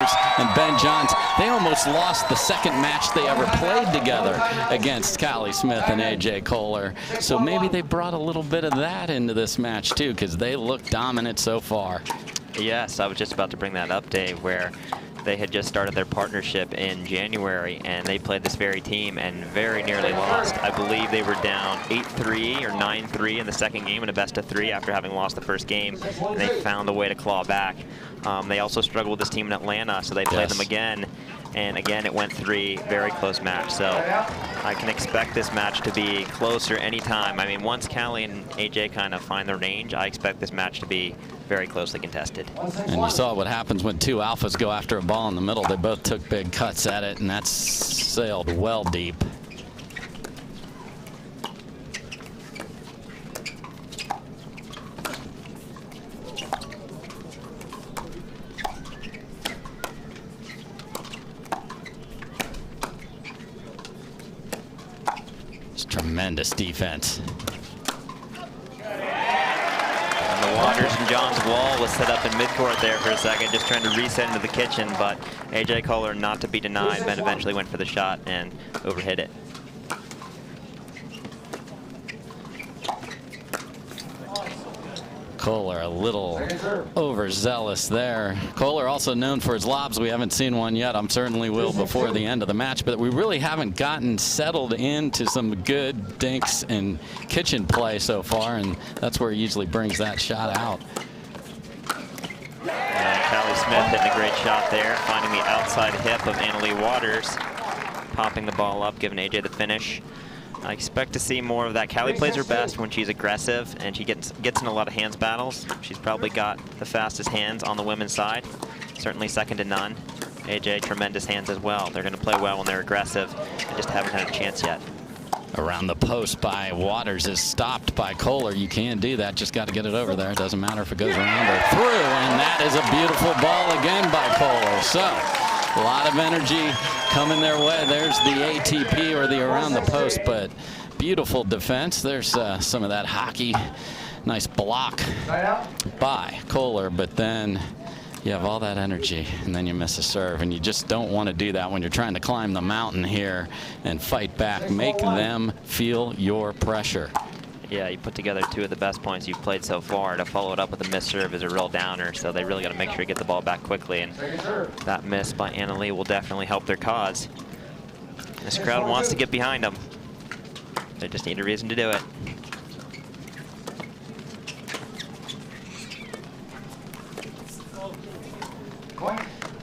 and B.Johns, they almost lost the second match they ever played together against C.Smith and A.J. Koller. So maybe they brought a little bit of that into this match too, because they look dominant so far. Yes, I was just about to bring that up, Dave, where they had just started their partnership in January, and they played this very team and very nearly lost. I believe they were down 8-3 or 9-3 in the second game in a best-of-3 after having lost the first game, and they found a way to claw back. They also struggled with this team in Atlanta, so they played them again, and again it went 3, very close match. So I can expect this match to be closer anytime. I mean, once Callie and AJ kind of find their range, I expect this match to be very closely contested. And you saw what happens when two alphas go after a ball in the middle. They both took big cuts at it, and that's sailed well deep. It's tremendous defense. Waters and John's wall was set up in midcourt there for a second, just trying to reset into the kitchen, but A.J. Koller, not to be denied, Ben eventually went for the shot and overhit it. Koller a little overzealous there. Koller also known for his lobs. We haven't seen one yet. I'm certainly will before the end of the match, but we really haven't gotten settled into some good dinks and kitchen play so far, and that's where he usually brings that shot out. C.Smith hitting a great shot there, finding the outside hip of AL.Waters, popping the ball up, giving AJ the finish. I expect to see more of that. Callie plays her best when she's aggressive and she gets in a lot of hands battles. She's probably got the fastest hands on the women's side, certainly second to none. AJ, tremendous hands as well. They're going to play well when they're aggressive and just haven't had a chance yet. Around the post by Waters is stopped by Koller. You can do that, just got to get it over there. It doesn't matter if it goes around or through, and that is a beautiful ball again by Koller. So a lot of energy coming their way. There's the ATP or the around the post, but beautiful defense. There's some of that hockey. Nice block by Koller, but then you have all that energy and then you miss a serve, and you just don't want to do that when you're trying to climb the mountain here and fight back. Make them feel your pressure. Yeah, you put together two of the best points you've played so far. To follow it up with a missed serve is a real downer, so they really got to make sure to get the ball back quickly, and that miss by Leigh will definitely help their cause. This crowd wants to get behind them. They just need a reason to do it.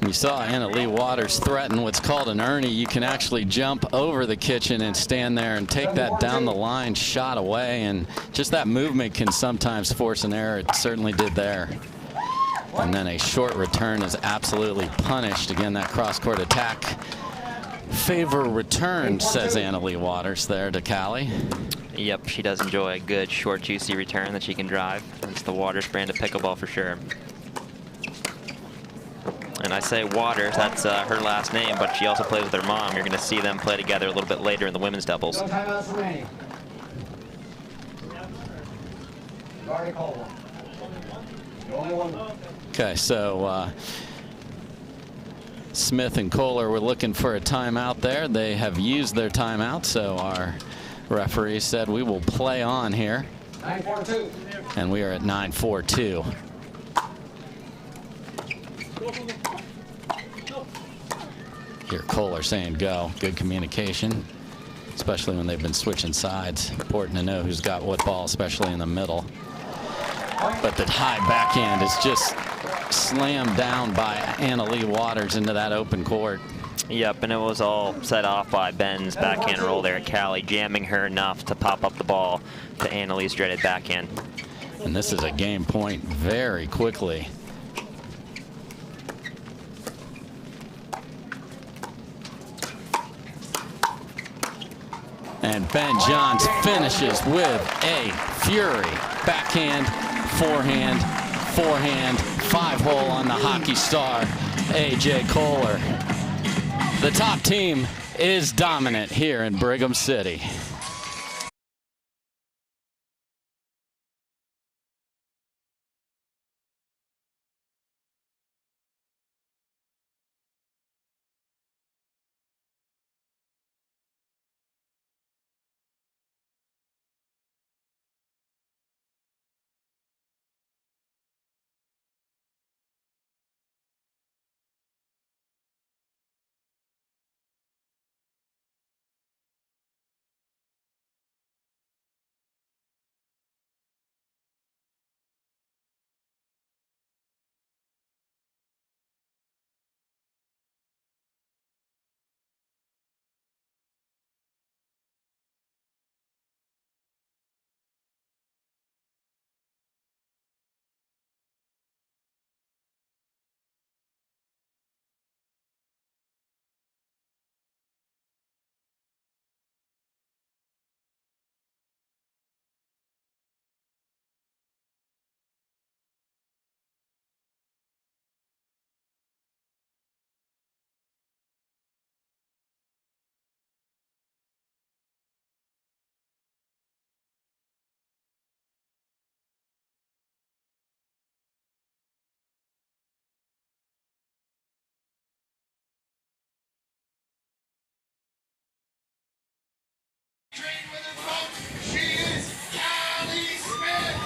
You saw AL.Waters threaten what's called an Ernie. You can actually jump over the kitchen and stand there and take that down the line shot away, and just that movement can sometimes force an error. It certainly did there. And then a short return is absolutely punished. Again, that cross-court attack favor return, says AL.Waters there to Callie. Yep, she does enjoy a good short juicy return that she can drive. It's the Waters brand of pickleball for sure. And I say Waters, that's her last name, but she also plays with her mom. You're going to see them play together a little bit later in the women's doubles. Okay, so Smith and Koller were looking for a timeout there. They have used their timeout, so our referee said we will play on here. 9-4-2. And we are at 9-4-2. Here Koller saying go. Good communication, especially when they've been switching sides. Important to know who's got what ball, especially in the middle. But the high backhand is just slammed down by AL.Waters into that open court. Yep, and it was all set off by Ben's backhand roll there at Callie, jamming her enough to pop up the ball to AL.'s dreaded backhand. And this is a game point very quickly. And B.Johns finishes with a fury. Backhand, forehand, forehand, 5-hole on the hockey star, A.J. Koller. The top team is dominant here in Brigham City. She is C.Smith.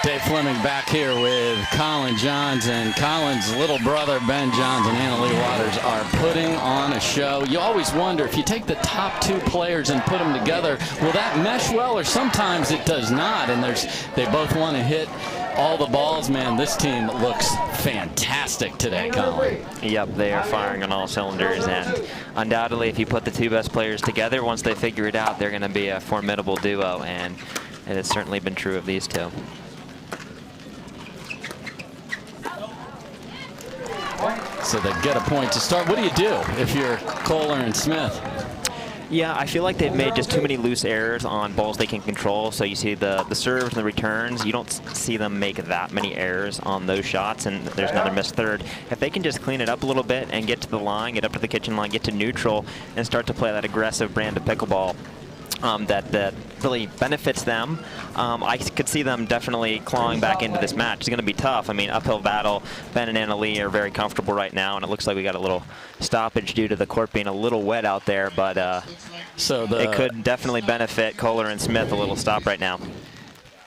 Dave Fleming back here with Colin Johns, and Colin's little brother B.Johns and AL.Waters are putting on a show. You always wonder, if you take the top two players and put them together, will that mesh well, or sometimes it does not, and they both want to hit all the balls. Man, this team looks fantastic today, Colin. Yep, they are firing on all cylinders, and undoubtedly if you put the two best players together, once they figure it out, they're going to be a formidable duo, and it has certainly been true of these two. So they get a point to start. What do you do if you're Koller and Smith? Yeah, I feel like they've made just too many loose errors on balls they can control. So you see the serves and the returns, you don't see them make that many errors on those shots, and there's another missed third. If they can just clean it up a little bit and get to the line, get up to the kitchen line, get to neutral, and start to play that aggressive brand of pickleball, that really benefits them. I could see them definitely clawing back into this match. It's going to be tough. I mean, uphill battle. Ben and Leigh are very comfortable right now, and it looks like we got a little stoppage due to the court being a little wet out there, but it could definitely benefit Koller and Smith a little stop right now.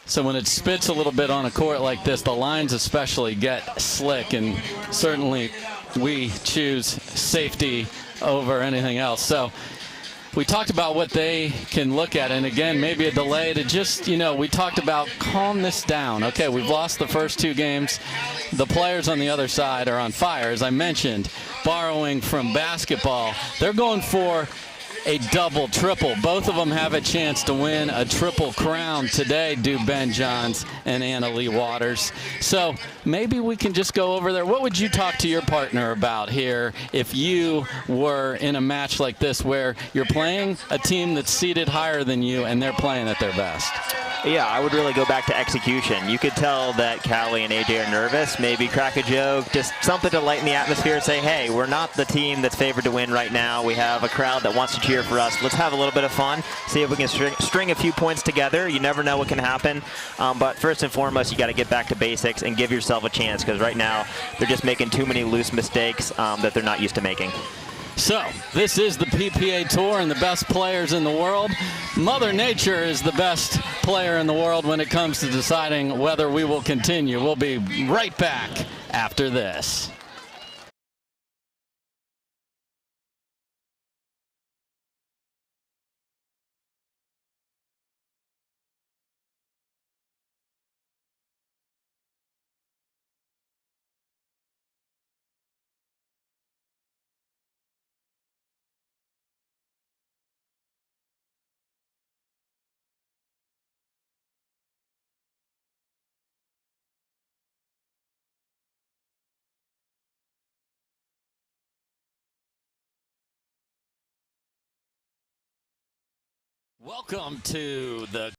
So when it spits a little bit on a court like this, the lines especially get slick, and certainly we choose safety over anything else. So we talked about what they can look at, and again, maybe a delay to just, we talked about calm this down. Okay, we've lost the first two games. The players on the other side are on fire. As I mentioned, borrowing from basketball, they're going for a double, triple. Both of them have a chance to win a triple crown today, do B.Johns and AL.Waters. So maybe we can just go over there. What would you talk to your partner about here if you were in a match like this where you're playing a team that's seated higher than you and they're playing at their best? Yeah, I would really go back to execution. You could tell that Callie and AJ are nervous, maybe crack a joke, just something to lighten the atmosphere and say, hey, we're not the team that's favored to win right now. We have a crowd that wants to cheer for us. Let's have a little bit of fun, see if we can string a few points together. You never know what can happen. But first and foremost, you got to get back to basics and give yourself a chance, because right now they're just making too many loose mistakes that they're not used to making. So this is the PPA Tour and the best players in the world. Mother Nature is the best player in the world when it comes to deciding whether we will continue. We'll be right back after this. Welcome to the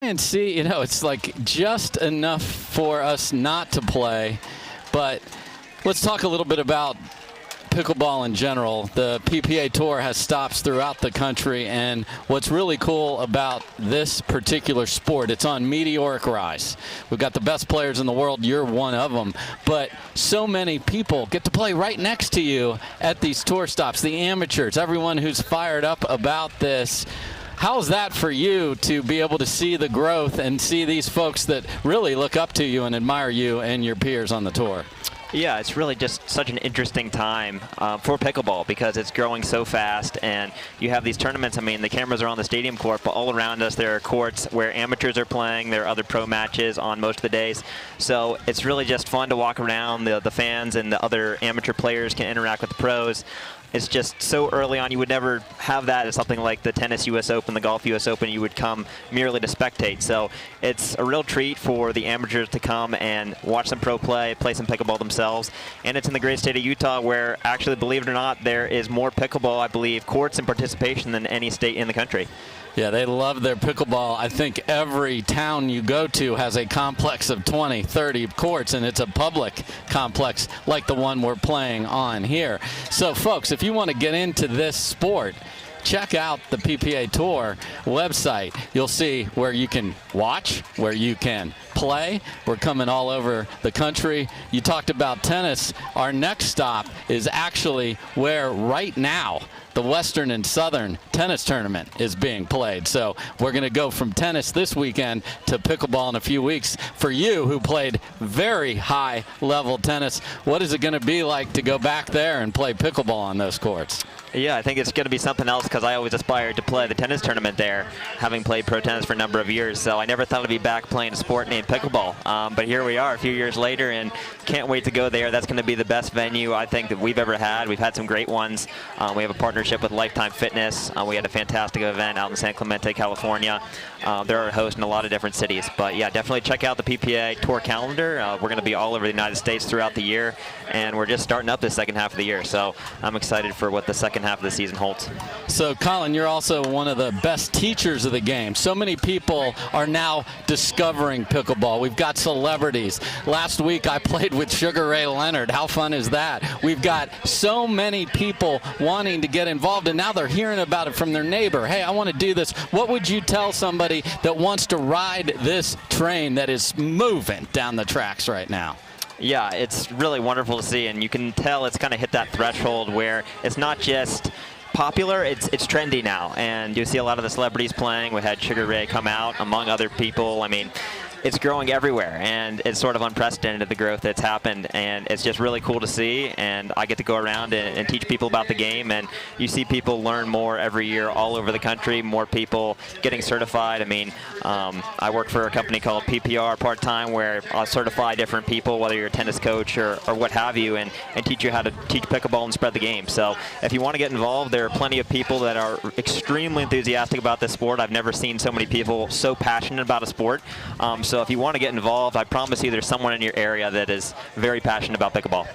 and see, it's like just enough for us not to play. But let's talk a little bit about pickleball in general, the PPA Tour has stops throughout the country, and what's really cool about this particular sport, it's on meteoric rise. We've got the best players in the world. You're one of them, but so many people get to play right next to you at these tour stops, the amateurs, everyone who's fired up about this. How's that for you to be able to see the growth and see these folks that really look up to you and admire you and your peers on the tour? Yeah, it's really just such an interesting time for pickleball because it's growing so fast, and you have these tournaments. I mean, the cameras are on the stadium court, but all around us there are courts where amateurs are playing. There are other pro matches on most of the days. So it's really just fun to walk around. The fans and the other amateur players can interact with the pros. It's just so early on. You would never have that at something like the tennis US Open, the golf US Open. You would come merely to spectate. So it's a real treat for the amateurs to come and watch some pro play some pickleball themselves. And it's in the great state of Utah where, actually, believe it or not, there is more pickleball, I believe, courts and participation than any state in the country. Yeah, they love their pickleball. I think every town you go to has a complex of 20, 30 courts, and it's a public complex like the one we're playing on here. So, folks, if you want to get into this sport, check out the PPA Tour website. You'll see where you can watch, where you can play. We're coming all over the country. You talked about tennis. Our next stop is actually where right now the Western and Southern tennis tournament is being played. So we're going to go from tennis this weekend to pickleball in a few weeks. For you who played very high level tennis, what is it going to be like to go back there and play pickleball on those courts? Yeah, I think it's going to be something else because I always aspired to play the tennis tournament there, having played pro tennis for a number of years. So I never thought I'd be back playing a sport named pickleball. But here we are a few years later, and can't wait to go there. That's going to be the best venue I think that we've ever had. We've had some great ones. We have a partnership with Lifetime Fitness. We had a fantastic event out in San Clemente, California. They're a host in a lot of different cities. But yeah, definitely check out the PPA Tour calendar. We're going to be all over the United States throughout the year, and we're just starting up the second half of the year. So I'm excited for what the second half of the season holds. So, Colin, you're also one of the best teachers of the game. So many people are now discovering pickleball. We've got celebrities. Last week I played with Sugar Ray Leonard. How fun is that? We've got so many people wanting to get involved, and now they're hearing about it from their neighbor. Hey, I want to do this. What would you tell somebody that wants to ride this train that is moving down the tracks right now? Yeah, it's really wonderful to see, and you can tell it's kind of hit that threshold where it's not just popular, it's trendy now, and you see a lot of the celebrities playing. We had Sugar Ray come out, among other people. I mean, it's growing everywhere, and it's sort of unprecedented, the growth that's happened, and it's just really cool to see. And I get to go around and teach people about the game, and you see people learn more every year all over the country, more people getting certified. I mean, I work for a company called PPR part-time where I'll certify different people, whether you're a tennis coach or what have you, and teach you how to teach pickleball and spread the game. So if you want to get involved, there are plenty of people that are extremely enthusiastic about this sport. I've never seen so many people so passionate about a sport. So if you want to get involved, I promise you there's someone in your area that is very passionate about pickleball.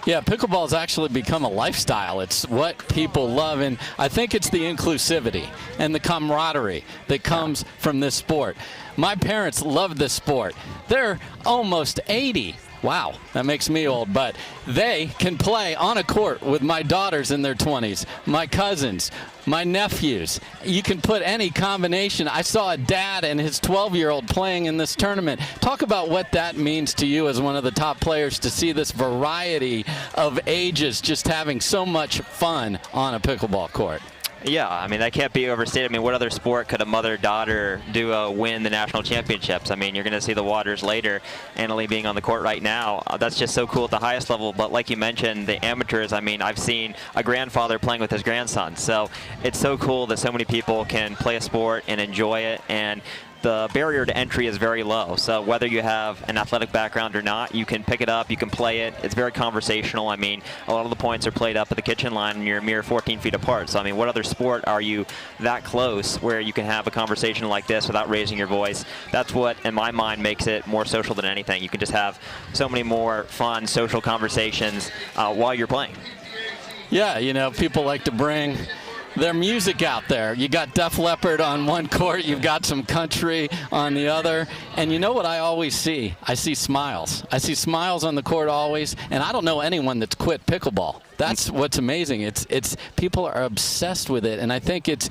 Yeah, pickleball has actually become a lifestyle. It's what people love, and I think it's the inclusivity and the camaraderie that comes from this sport. My parents love this sport. They're almost 80. Wow, that makes me old, but they can play on a court with my daughters in their 20s, my cousins, my nephews. You can put any combination. I saw a dad and his 12-year-old playing in this tournament. Talk about what that means to you as one of the top players to see this variety of ages just having so much fun on a pickleball court. Yeah, I mean, that can't be overstated. I mean, what other sport could a mother-daughter duo win the national championships? I mean, you're going to see the Waters later, Annalie being on the court right now. That's just so cool at the highest level. But like you mentioned, the amateurs, I mean, I've seen a grandfather playing with his grandson. So it's so cool that so many people can play a sport and enjoy it. And the barrier to entry is very low. So whether you have an athletic background or not, you can pick it up, you can play it. It's very conversational. I mean, a lot of the points are played up at the kitchen line and you're a mere 14 feet apart. So I mean, what other sport are you that close where you can have a conversation like this without raising your voice? That's what, in my mind, makes it more social than anything. You can just have so many more fun social conversations while you're playing. Yeah, you know, people like to bring their music out there. You got Def Leppard on one court, you've got some country on the other, and you know what I always see? I see smiles. I see smiles on the court always, and I don't know anyone that's quit pickleball. That's what's amazing. It's people are obsessed with it, and I think it's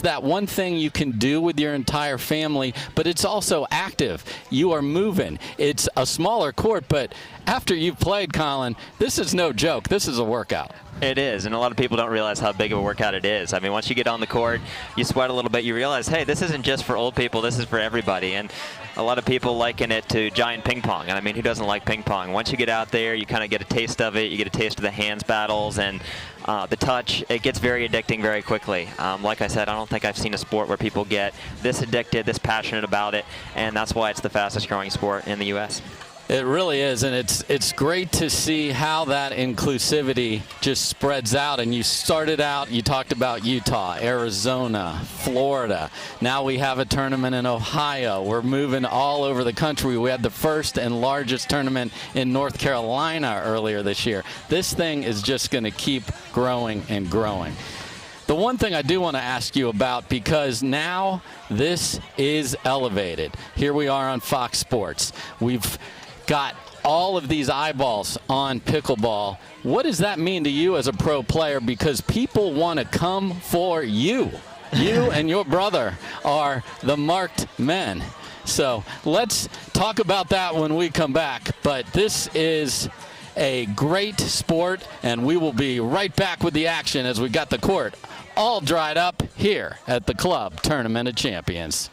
that one thing you can do with your entire family, but it's also active. You are moving. It's a smaller court, but after you've played, Colin, this is no joke. This is a workout. It is, and a lot of people don't realize how big of a workout it is. I mean, once you get on the court, you sweat a little bit, you realize, hey, this isn't just for old people, this is for everybody. And a lot of people liken it to giant ping pong. And I mean, who doesn't like ping pong? Once you get out there, you kind of get a taste of it, you get a taste of the hands battles and the touch. It gets very addicting very quickly. Like I said, I don't think I've seen a sport where people get this addicted, this passionate about it, and that's why it's the fastest growing sport in the U.S. It really is, and it's great to see how that inclusivity just spreads out. And you started out, you talked about Utah, Arizona, Florida. Now we have a tournament in Ohio. We're moving all over the country. We had the first and largest tournament in North Carolina earlier this year. This thing is just going to keep growing and growing. The one thing I do want to ask you about, because now this is elevated. Here we are on Fox Sports. We've got all of these eyeballs on pickleball. What does that mean to you as a pro player? Because people want to come for you. You and your brother are the marked men. So let's talk about that when we come back. But this is a great sport, and we will be right back with the action as we got the court all dried up here at the Club Tournament of Champions.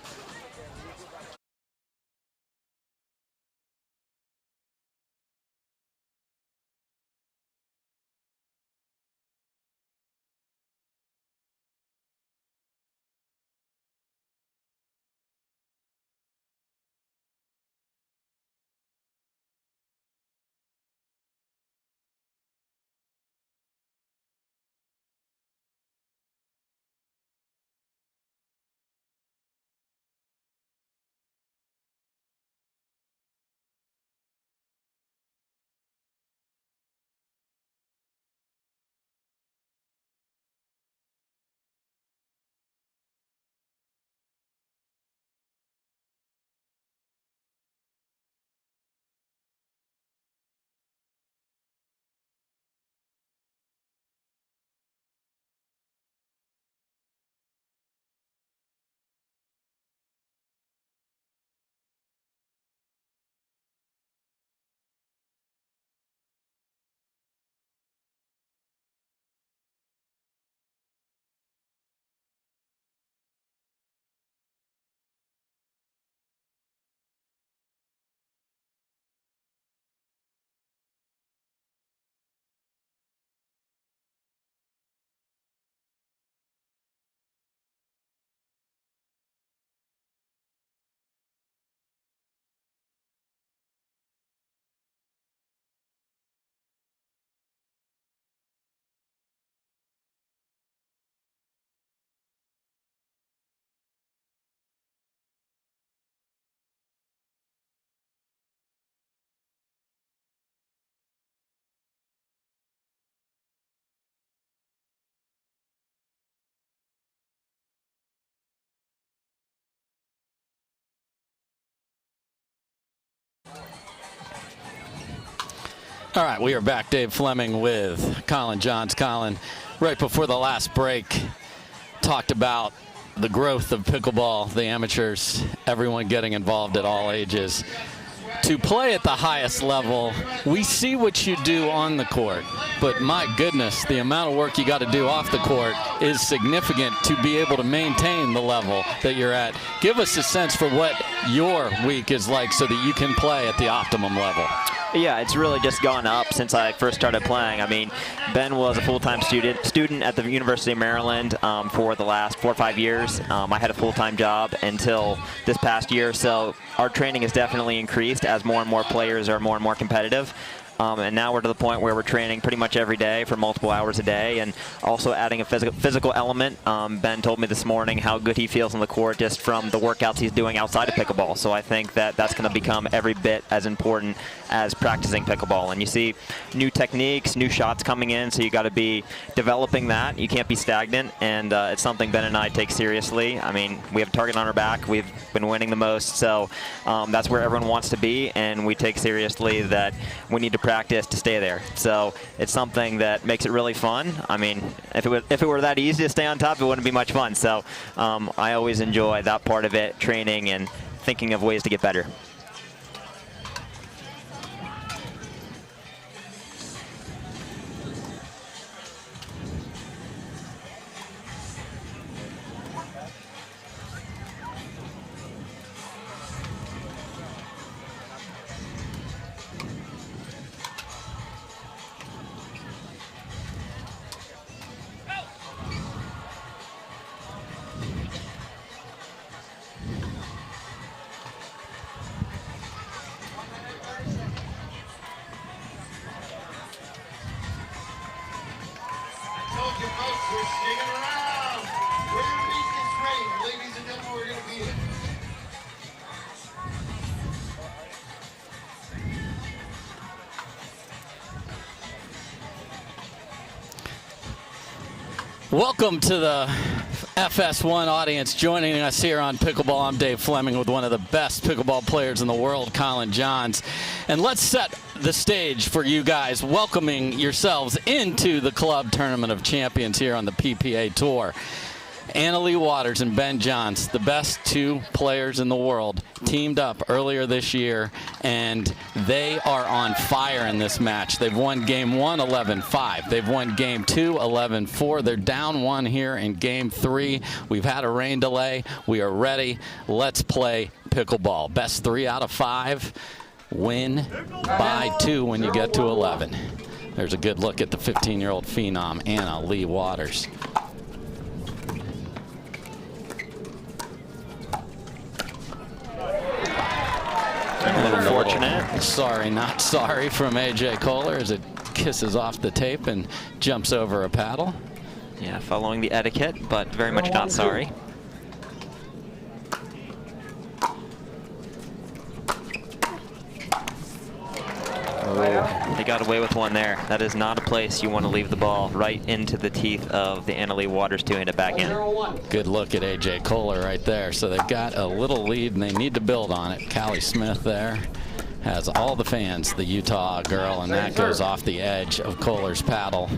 All right, we are back. Dave Fleming with Colin Johns. Colin, right before the last break, talked about the growth of pickleball, the amateurs, everyone getting involved at all ages. To play at the highest level, we see what you do on the court, but my goodness, the amount of work you got to do off the court is significant to be able to maintain the level that you're at. Give us a sense for what your week is like so that you can play at the optimum level. Yeah, it's really just gone up since I first started playing. I mean, Ben was a full-time student at the University of Maryland for the last 4 or 5 years. I had a full-time job until this past year, so our training has definitely increased as more and more players are more and more competitive. And now we're to the point where we're training pretty much every day for multiple hours a day, and also adding a physical element. Ben told me this morning how good he feels on the court just from the workouts he's doing outside of pickleball. So I think that that's going to become every bit as important as practicing pickleball. And you see new techniques, new shots coming in, so you got to be developing that. You can't be stagnant, and it's something Ben and I take seriously. I mean, we have a target on our back. We've been winning the most, so that's where everyone wants to be, and we take seriously that we need to practice to stay there. So it's something that makes it really fun. I mean, if it were that easy to stay on top, it wouldn't be much fun. So I always enjoy that part of it, training and thinking of ways to get better. We're sticking around. We're going to beat this rain. Ladies and gentlemen, we're going to beat it. Welcome to the FS1 audience. Joining us here on Pickleball, I'm Dave Fleming with one of the best pickleball players in the world, Johns. And let's set the stage for you guys, welcoming yourselves into the Club Tournament of Champions here on the PPA Tour. AL.Waters and B.Johns, the best two players in the world, teamed up earlier this year, and they are on fire in this match. They've won game 1, 11-5. They've won game 2, 11-4. They're down 1 here in game 3. We've had a rain delay. We are ready. Let's play pickleball. Best 3 out of 5. Win by 2 when you get to 11. There's a good look at the 15-year-old phenom, AL.Waters. Unfortunate. Sorry, not sorry from A.J. Koller as it kisses off the tape and jumps over a paddle. Yeah, following the etiquette, but very much not sorry. They got away with one there. That is not a place you want to leave the ball, right into the teeth of the AL.Waters two-handed backhand. Good look at A.J. Koller right there. So they've got a little lead and they need to build on it. C.Smith there has all the fans, the Utah girl, and that goes off the edge of Koller's paddle.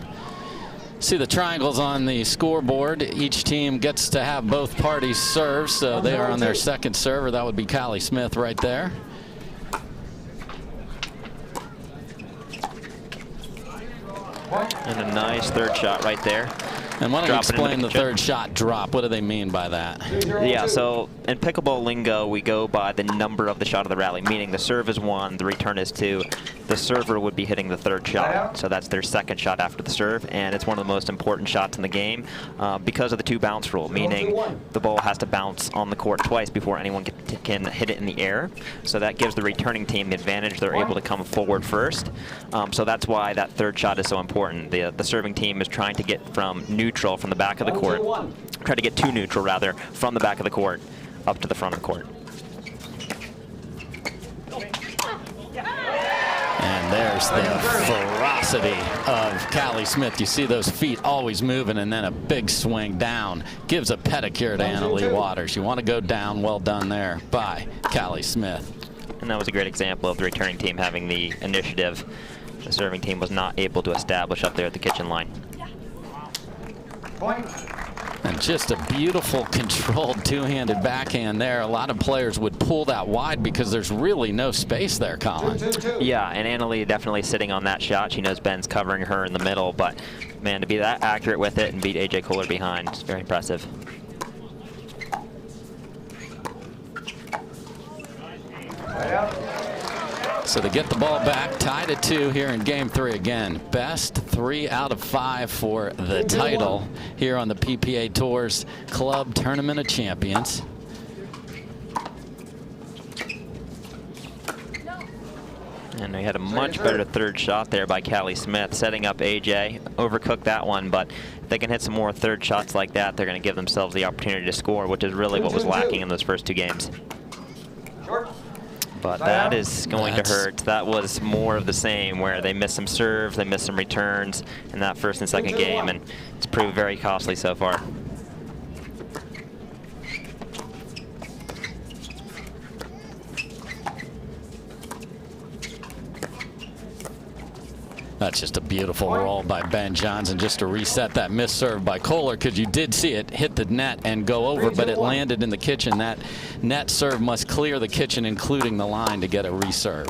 See the triangles on the scoreboard. Each team gets to have both parties serve, so they are on their second server. That would be C.Smith right there. And a nice third shot right there. And why don't you explain the third shot drop? What do they mean by that? Yeah, so in pickleball lingo, we go by the number of the shot of the rally, meaning the serve is 1, the return is 2. The server would be hitting the third shot. So that's their second shot after the serve, and it's one of the most important shots in the game because of the 2 bounce rule, meaning the ball has to bounce on the court twice before anyone can hit it in the air. So that gives the returning team the advantage. They're able to come forward first. So that's why that third shot is so important. The serving team is trying to get from neutral from the back of the court, try to get to neutral rather, from the back of the court up to the front of the court. And there's the ferocity of C.Smith. You see those feet always moving, and then a big swing down. Gives a pedicure to AL.Waters. You want to go down, well done there by C.Smith. And that was a great example of the returning team having the initiative. The serving team was not able to establish up there at the kitchen line. And just a beautiful controlled two-handed backhand there. A lot of players would pull that wide because there's really no space there, Colin. Yeah, and AL definitely sitting on that shot. She knows Ben's covering her in the middle, but man, to be that accurate with it and beat A.J. Koller behind is very impressive. So they get the ball back, tied at 2 here in game 3 again. Best 3 out of 5 for the title here on the PPA Tour's Club Tournament of Champions. And we had a much better third shot there by C.Smith, setting up AJ. Overcooked that one, but if they can hit some more third shots like that, they're going to give themselves the opportunity to score, which is really what was lacking in those first 2 games. But that is going to hurt. That was more of the same, where they missed some serves, they missed some returns in that first and second game, and it's proved very costly so far. That's just a beautiful roll by B.Johns, and just to reset that missed serve by Koller, because you did see it hit the net and go over, but it landed in the kitchen. That net serve must clear the kitchen, including the line, to get a reserve.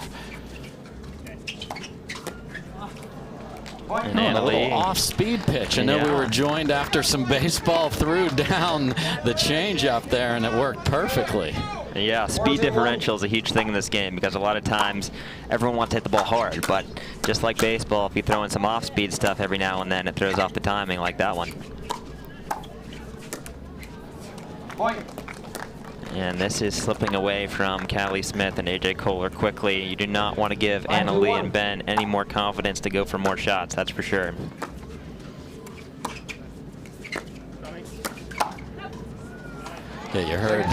And a little off-speed pitch. I know we were joined after some baseball threw down the changeup there, and it worked perfectly. Yeah, speed differential is a huge thing in this game, because a lot of times everyone wants to hit the ball hard, but just like baseball, if you throw in some off-speed stuff every now and then, it throws off the timing like that one. And this is slipping away from C.Smith and AJ Koller quickly. You do not want to give Leigh and Ben any more confidence to go for more shots, that's for sure. Yeah, you heard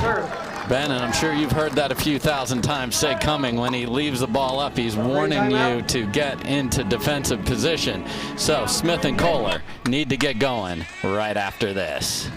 Ben, and I'm sure you've heard that a few thousand times, say coming when he leaves the ball up, he's warning you to get into defensive position. So Smith and Koller need to get going right after this.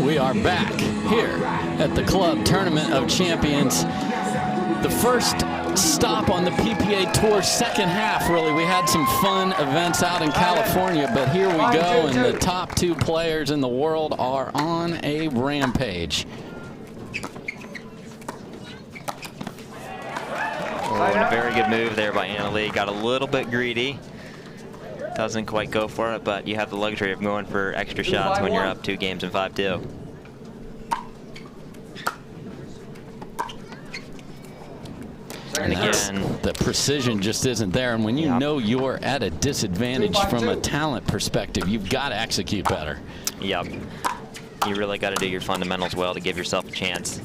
We are back here at the Club Tournament of Champions. The first stop on the PPA Tour second half, really. We had some fun events out in California, but here we go, and the top 2 players in the world are on a rampage. Oh, and a very good move there by Leigh. Got a little bit greedy. Doesn't quite go for it, but you have the luxury of going for extra shots when you're up 2 games in 5-2. And again, the precision just isn't there, and when you know you're at a disadvantage from a talent perspective, you've got to execute better. Yep. You really got to do your fundamentals well to give yourself a chance.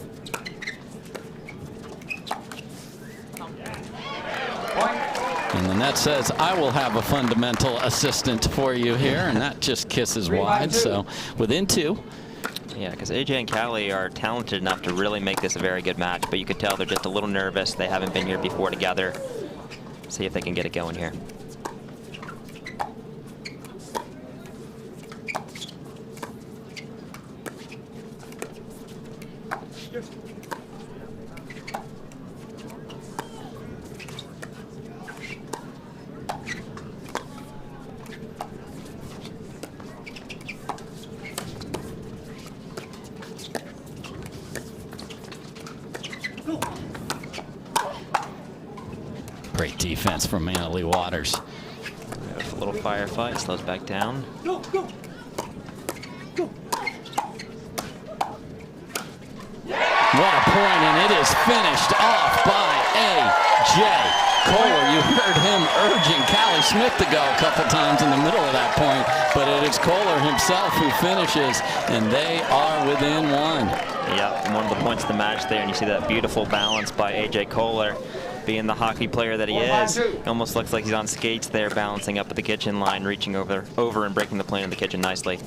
And the net says, I will have a fundamental assistant for you here, and that just kisses wide, so within 2. Yeah, because AJ and Callie are talented enough to really make this a very good match, but you could tell they're just a little nervous. They haven't been here before together. See if they can get it going here. Great defense from Leigh-Waters. A little firefight, slows back down. Go, go, go. What a point, and it is finished off by A.J. Koller. You heard him urging C.Smith to go a couple times in the middle of that point, but it is Koller himself who finishes, and they are within one. Yep, one of the points of the match there, and you see that beautiful balance by A.J. Koller. Being the hockey player that he is, it almost looks like he's on skates there, balancing up at the kitchen line, reaching over and breaking the plane in the kitchen nicely.